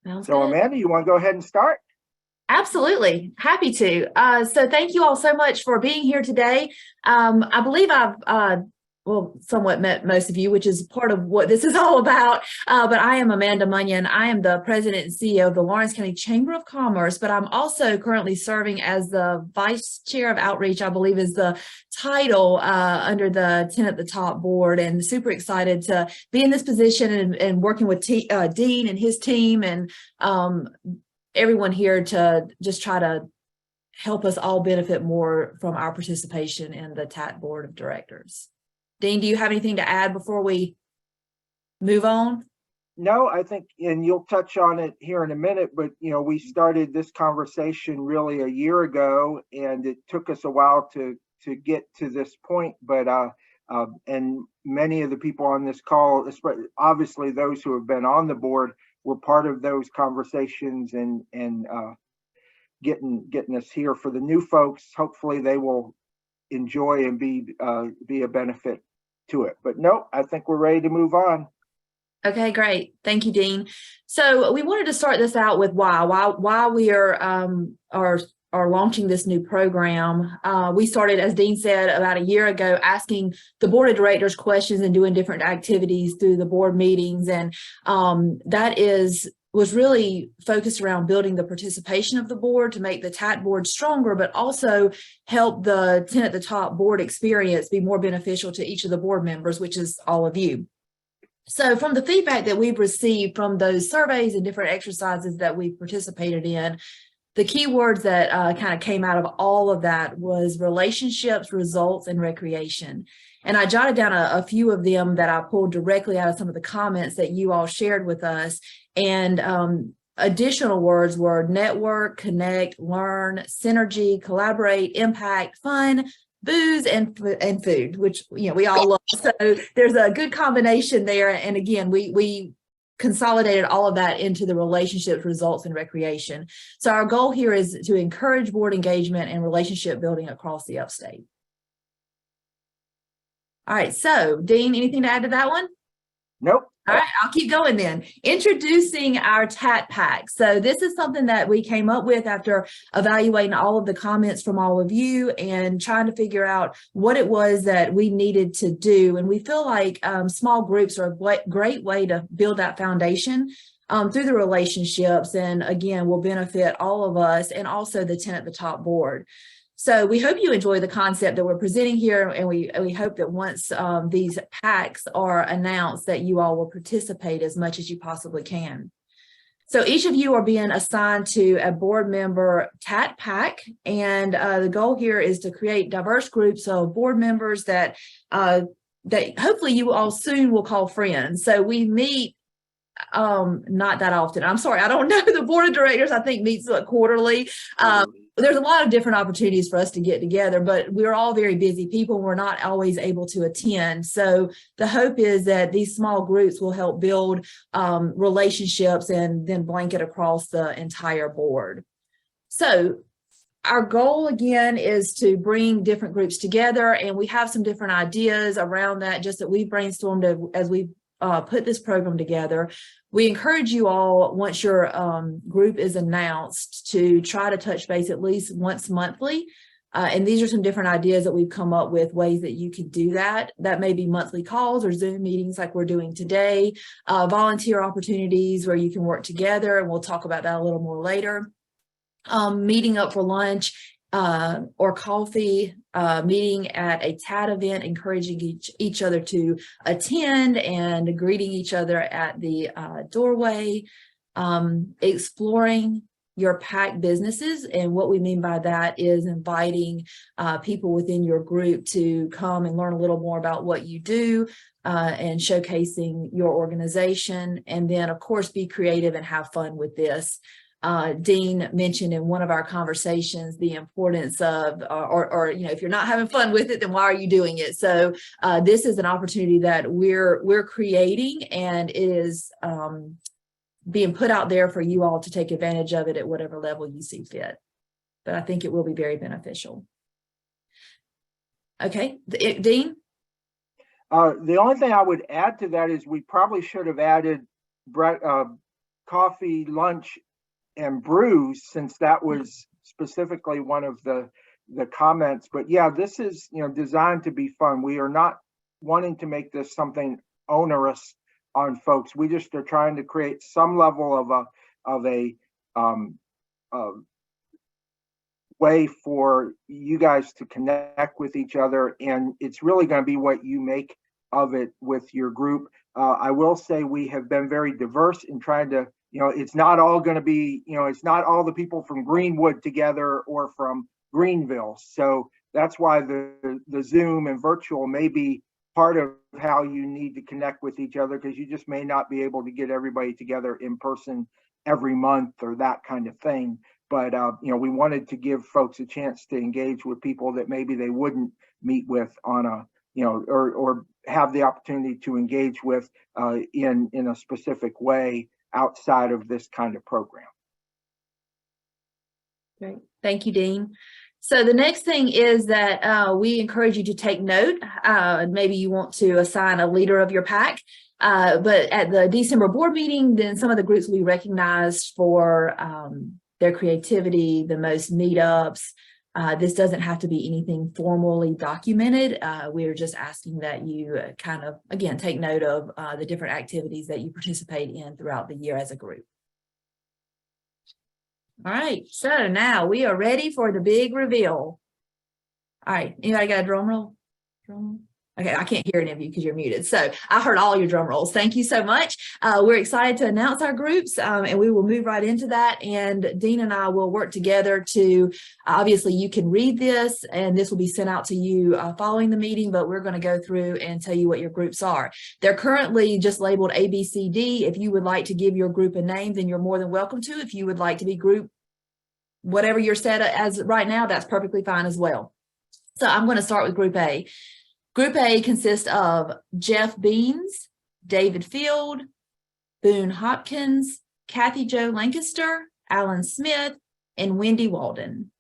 Sounds So good. Amanda, you want to go ahead and start? Absolutely. Happy to. So thank you all so much for being here today. I believe I've, well, somewhat met most of you, which is part of what this is all about. But I am Amanda Munyon. I am the president and CEO of the Lawrence County Chamber of Commerce, but I'm also currently serving as the vice chair of outreach, I believe is the title under the TATT at the Top board, and super excited to be in this position and working with Dean and his team and everyone here to just try to help us all benefit more from our participation in the TATT board of directors. Dean, do you have anything to add before we move on? No, I think, and you'll touch on it here in a minute, but we started this conversation really a year ago, and it took us a while to get to this point. But and many of the people on this call, obviously those who have been on the board, were part of those conversations and getting us here. For the new folks, hopefully they will enjoy and be a benefit to it. But no, I think we're ready to move on. Okay, great. Thank you, Dean. So we wanted to start this out with why we are launching this new program. We started, as Dean said, about a year ago, asking the board of directors questions and doing different activities through the board meetings. And that was really focused around building the participation of the board to make the TATT board stronger, but also help the TATT at the Top board experience be more beneficial to each of the board members, which is all of you. So from the feedback that we've received from those surveys and different exercises that we've participated in, the key words that kind of came out of all of that was relationships, results, and recreation. And I jotted down a few of them that I pulled directly out of some of the comments that you all shared with us. And additional words were network, connect, learn, synergy, collaborate, impact, fun, booze, and food, which we all love. So there's a good combination there. And again, we consolidated all of that into the relationships, results, and recreation. So our goal here is to encourage board engagement and relationship building across the upstate. All right, so Dean, anything to add to that one? Nope. All right, I'll keep going then. Introducing our TATT pack. So this is something that we came up with after evaluating all of the comments from all of you and trying to figure out what it was that we needed to do. And we feel like small groups are a great way to build that foundation through the relationships. And again, will benefit all of us and also the TATT at the Top board. So we hope you enjoy the concept that we're presenting here, and we hope that once these packs are announced that you all will participate as much as you possibly can. So each of you are being assigned to a board member TATT pack, and the goal here is to create diverse groups of board members that hopefully you all soon will call friends. So we meet not that often. I'm sorry, I don't know. The board of directors, I think, meets quarterly. There's a lot of different opportunities for us to get together, but we're all very busy people. We're not always able to attend. So the hope is that these small groups will help build relationships and then blanket across the entire board. So our goal, again, is to bring different groups together, and we have some different ideas around that, just that we've brainstormed as we've put this program together. We encourage you all, once your group is announced, to try to touch base at least once monthly. And these are some different ideas that we've come up with, ways that you could do that. That may be monthly calls or Zoom meetings like we're doing today, volunteer opportunities where you can work together, and we'll talk about that a little more later. Meeting up for lunch or coffee, meeting at a TATT event, encouraging each other to attend and greeting each other at the doorway, exploring your PAC businesses. And what we mean by that is inviting people within your group to come and learn a little more about what you do and showcasing your organization. And then, of course, be creative and have fun with this. Dean mentioned in one of our conversations the importance of, or if you're not having fun with it, then why are you doing it? So this is an opportunity that we're creating, and it is being put out there for you all to take advantage of it at whatever level you see fit. But I think it will be very beneficial. Okay, Dean? The only thing I would add to that is we probably should have added coffee, lunch, and brews, since that was specifically one of the comments. But yeah, this is, designed to be fun. We are not wanting to make this something onerous on folks. We just are trying to create some level of a way for you guys to connect with each other, and it's really going to be what you make of it with your group. I will say we have been very diverse in trying to, it's not all going to be, it's not all the people from Greenwood together or from Greenville. So that's why the Zoom and virtual may be part of how you need to connect with each other, because you just may not be able to get everybody together in person every month or that kind of thing. But, we wanted to give folks a chance to engage with people that maybe they wouldn't meet with on a, or have the opportunity to engage with in a specific way outside of this kind of program. Great. Thank you, Dean. So the next thing is that we encourage you to take note. Maybe you want to assign a leader of your pack. But at the December board meeting, then some of the groups will be recognized for their creativity, the most meetups. This doesn't have to be anything formally documented. We're just asking that you kind of, again, take note of the different activities that you participate in throughout the year as a group. All right, so now we are ready for the big reveal. All right, anybody got a drum roll? Okay, I can't hear any of you because you're muted. So I heard all your drum rolls. Thank you so much. We're excited to announce our groups, and we will move right into that. And Dean and I will work together to, obviously you can read this and this will be sent out to you following the meeting, but we're going to go through and tell you what your groups are. They're currently just labeled A, B, C, D. If you would like to give your group a name, then you're more than welcome to. If you would like to be group, whatever you're set as right now, that's perfectly fine as well. So I'm going to start with Group A. Group A consists of Jeff Beans, David Field, Boone Hopkins, Kathy Jo Lancaster, Alan Smith, and Wendy Walden.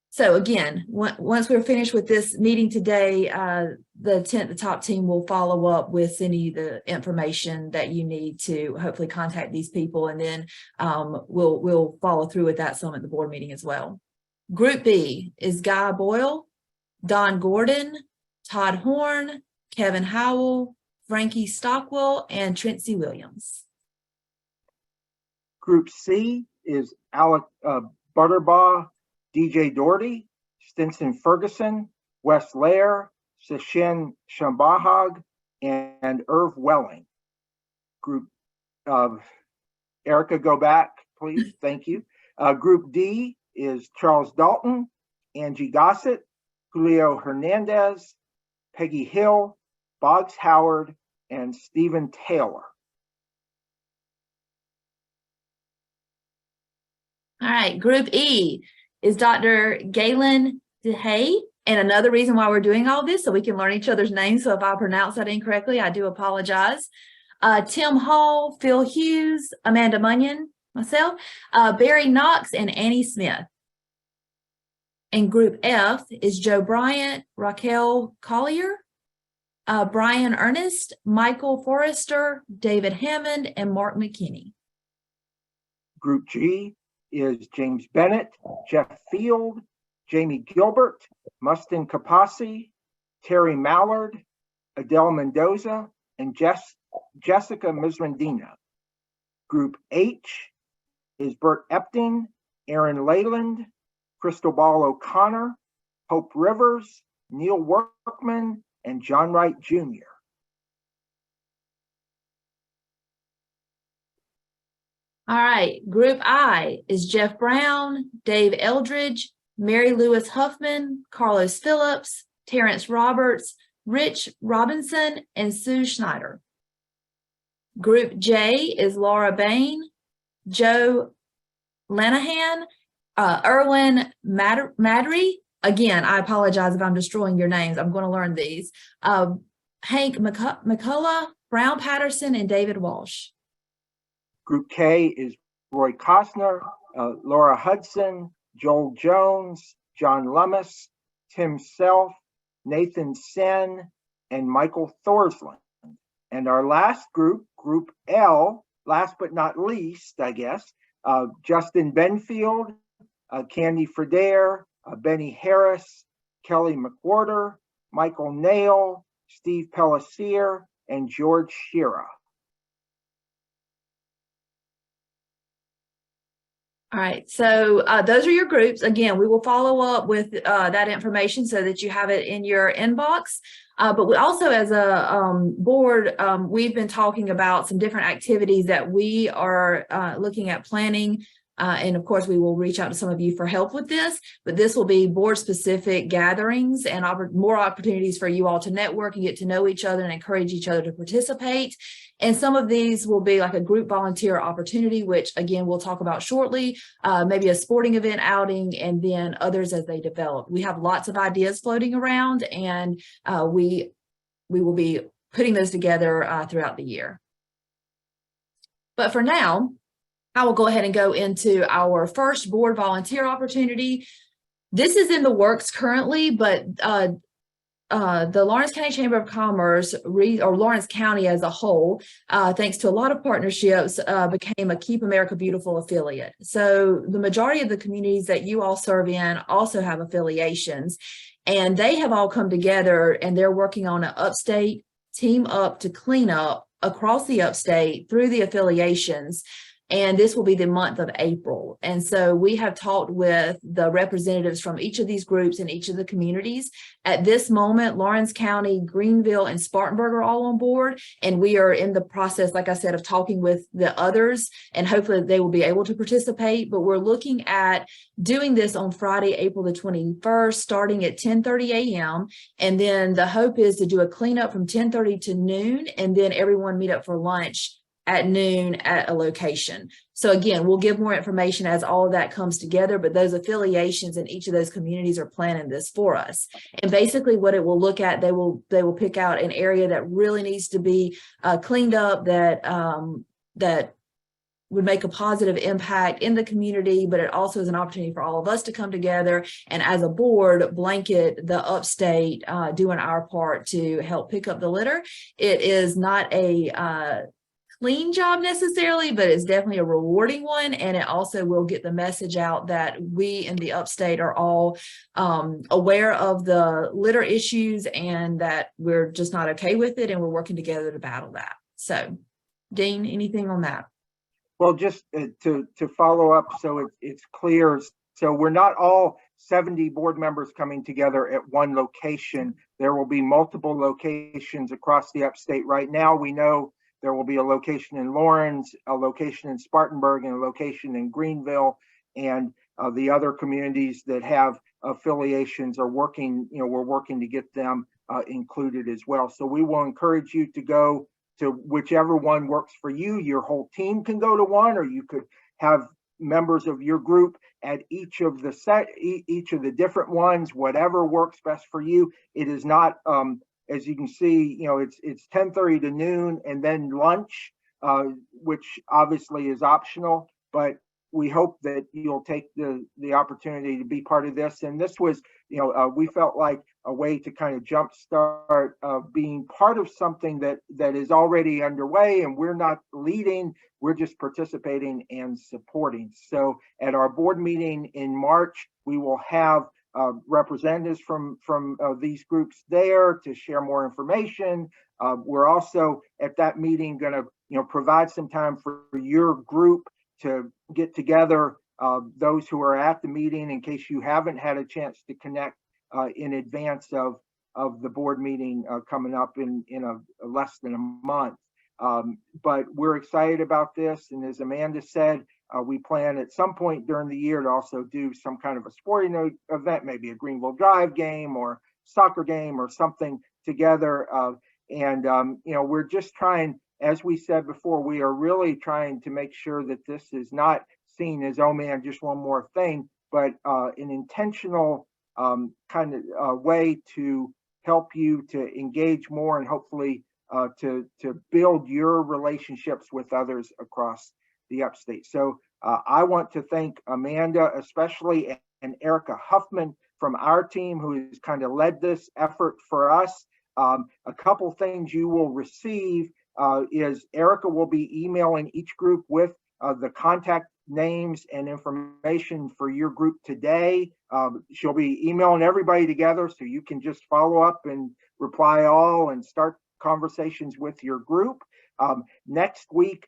So again, once we're finished with this meeting today, the top team will follow up with sending you the information that you need to hopefully contact these people, and then we'll follow through with that some at the board meeting as well. Group B is Guy Boyle, Don Gordon, Todd Horn, Kevin Howell, Frankie Stockwell, and Trentzy Williams. Group C is Alec Butterbaugh, DJ Doherty, Stinson Ferguson, Wes Lair, Sashin Shambahag, and Irv Welling. Group Erica, go back, please. Thank you. Group D is Charles Dalton, Angie Gossett, Julio Hernandez, Peggy Hill, Boggs Howard, and Stephen Taylor. All right, Group E is Dr. Galen DeHay. And another reason why we're doing all this, so we can learn each other's names. So if I pronounce that incorrectly, I do apologize. Tim Hall, Phil Hughes, Amanda Munyon, myself, Barry Knox, and Annie Smith. And Group F is Joe Bryant, Raquel Collier, Brian Ernest, Michael Forrester, David Hammond, and Mark McKinney. Group G is James Bennett, Jeff Field, Jamie Gilbert, Mustin Kapasi, Terry Mallard, Adele Mendoza, and Jessica Misrandina. Group H is Bert Epting, Aaron Leyland, Crystal Ball O'Connor, Hope Rivers, Neil Workman, and John Wright Jr. All right, Group I is Jeff Brown, Dave Eldridge, Mary Lewis Huffman, Carlos Phillips, Terrence Roberts, Rich Robinson, and Sue Schneider. Group J is Laura Bain, Joe Lanahan, Erwin Madry. Again, I apologize if I'm destroying your names. I'm going to learn these. Hank McCullough, Brown Patterson, and David Walsh. Group K is Roy Costner, Laura Hudson, Joel Jones, John Lummis, Tim Self, Nathan Sen, and Michael Thorsland. And our last group, Group L, last but not least, I guess, Justin Benfield, Candy Fradair, Benny Harris, Kelly McWhorter, Michael Nail, Steve Pellissier, and George Shira. All right, so those are your groups. Again, we will follow up with that information so that you have it in your inbox. But we also, as a board, we've been talking about some different activities that we are looking at planning. And of course, we will reach out to some of you for help with this, but this will be board specific gatherings and more opportunities for you all to network and get to know each other and encourage each other to participate. And some of these will be like a group volunteer opportunity, which again, we'll talk about shortly, maybe a sporting event outing, and then others as they develop. We have lots of ideas floating around, and we will be putting those together throughout the year. But for now, I will go ahead and go into our first board volunteer opportunity. This is in the works currently, but the Lawrence County Chamber of Commerce, or Lawrence County as a whole, thanks to a lot of partnerships, became a Keep America Beautiful affiliate. So the majority of the communities that you all serve in also have affiliations, and they have all come together and they're working on an upstate team up to clean up across the upstate through the affiliations. And this will be the month of April. And so we have talked with the representatives from each of these groups in each of the communities. At this moment, Lawrence County, Greenville, and Spartanburg are all on board. And we are in the process, like I said, of talking with the others, and hopefully they will be able to participate. But we're looking at doing this on Friday, April the 21st, starting at 10:30 a.m. And then the hope is to do a cleanup from 10:30 to noon, and then everyone meet up for lunch at noon at a location. So again, we'll give more information as all of that comes together, but those affiliations in each of those communities are planning this for us. And basically what it will look at, they will pick out an area that really needs to be cleaned up, that would make a positive impact in the community, but it also is an opportunity for all of us to come together and as a board blanket the upstate, doing our part to help pick up the litter. It is not a clean job necessarily, but it's definitely a rewarding one. And it also will get the message out that we in the upstate are all aware of the litter issues and that we're just not okay with it, and we're working together to battle that. So Dean, anything on that? Well, just to follow up so it's clear. So we're not all 70 board members coming together at one location. There will be multiple locations across the upstate. Right now, we know there will be a location in Lawrence, a location in Spartanburg, and a location in Greenville. And the other communities that have affiliations are working, we're working to get them included as well. So we will encourage you to go to whichever one works for you. Your whole team can go to one, or you could have members of your group at each of the different ones, whatever works best for you. It is not, as you can see, it's 10:30 to noon and then lunch, which obviously is optional, but we hope that you'll take the opportunity to be part of this. And this was, we felt like a way to kind of jumpstart being part of something that is already underway, and we're not leading, we're just participating and supporting. So at our board meeting in March, we will have representatives from these groups there to share more information. We're also at that meeting going to provide some time for your group to get together, those who are at the meeting, in case you haven't had a chance to connect in advance of the board meeting coming up in a less than a month. But we're excited about this, and as Amanda said, we plan at some point during the year to also do some kind of a sporting event, maybe a Greenville Drive game or soccer game or something together. We're just trying, as we said before, we are really trying to make sure that this is not seen as, oh man, just one more thing, but an intentional kind of way to help you to engage more and hopefully to build your relationships with others across the upstate. So I want to thank Amanda especially, and Erica Huffman from our team, who has kind of led this effort for us. A couple things you will receive is Erica will be emailing each group with the contact names and information for your group today. She'll be emailing everybody together, so you can just follow up and reply all and start conversations with your group. Next week,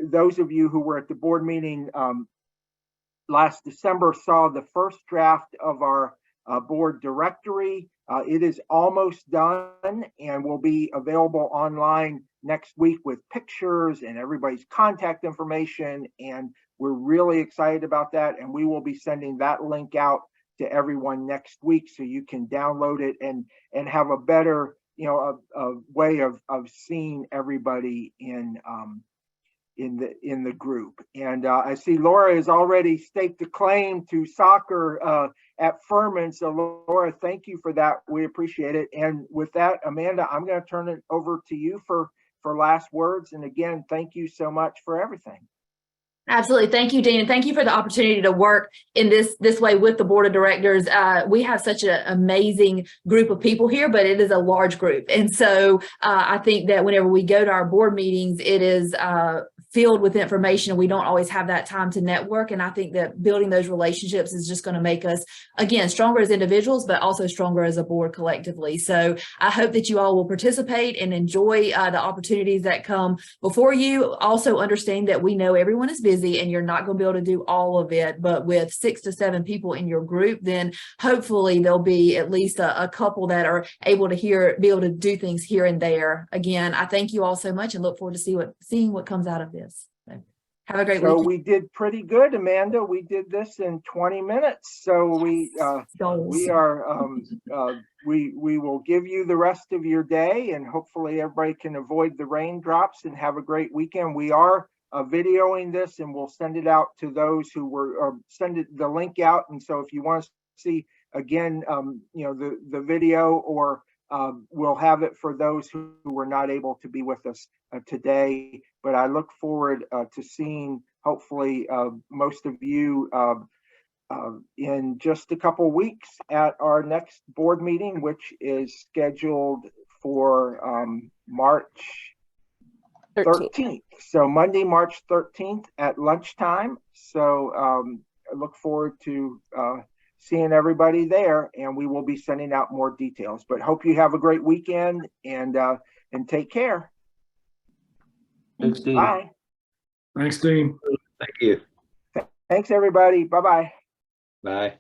those of you who were at the board meeting last December saw the first draft of our board directory. It is almost done and will be available online next week with pictures and everybody's contact information. And we're really excited about that. And we will be sending that link out to everyone next week, so you can download it and have a better, a way of seeing everybody in the group. And I see Laura has already staked a claim to soccer at Furman. So Laura, thank you for that. We appreciate it. And with that, Amanda, I'm going to turn it over to you for last words. And again, thank you so much for everything. Absolutely. Thank you, Dean. And thank you for the opportunity to work in this way with the board of directors. We have such an amazing group of people here, but it is a large group. And so I think that whenever we go to our board meetings, it is filled with information, and we don't always have that time to network. And I think that building those relationships is just going to make us, again, stronger as individuals, but also stronger as a board collectively. So I hope that you all will participate and enjoy the opportunities that come before you. Also understand that we know everyone is busy and you're not going to be able to do all of it, but with 6 to 7 people in your group, then hopefully there'll be at least a couple that are able to be able to do things here and there. Again, I thank you all so much and look forward to seeing what comes out of this. So, have a great weekend. So we did pretty good, Amanda. We did this in 20 minutes. So we will give you the rest of your day, and hopefully everybody can avoid the raindrops and have a great weekend. We are videoing this, and we'll send it out to those who were send the link out. And so if you want to see again, the video, or we'll have it for those who were not able to be with us today. But I look forward to seeing, hopefully, most of you in just a couple weeks at our next board meeting, which is scheduled for March 13th. So Monday, March 13th at lunchtime. So I look forward to seeing everybody there, and we will be sending out more details. But hope you have a great weekend, and take care. Thanks, Dean. Bye. Thanks, Dean. Thank you. Thanks, everybody. Bye-bye. Bye.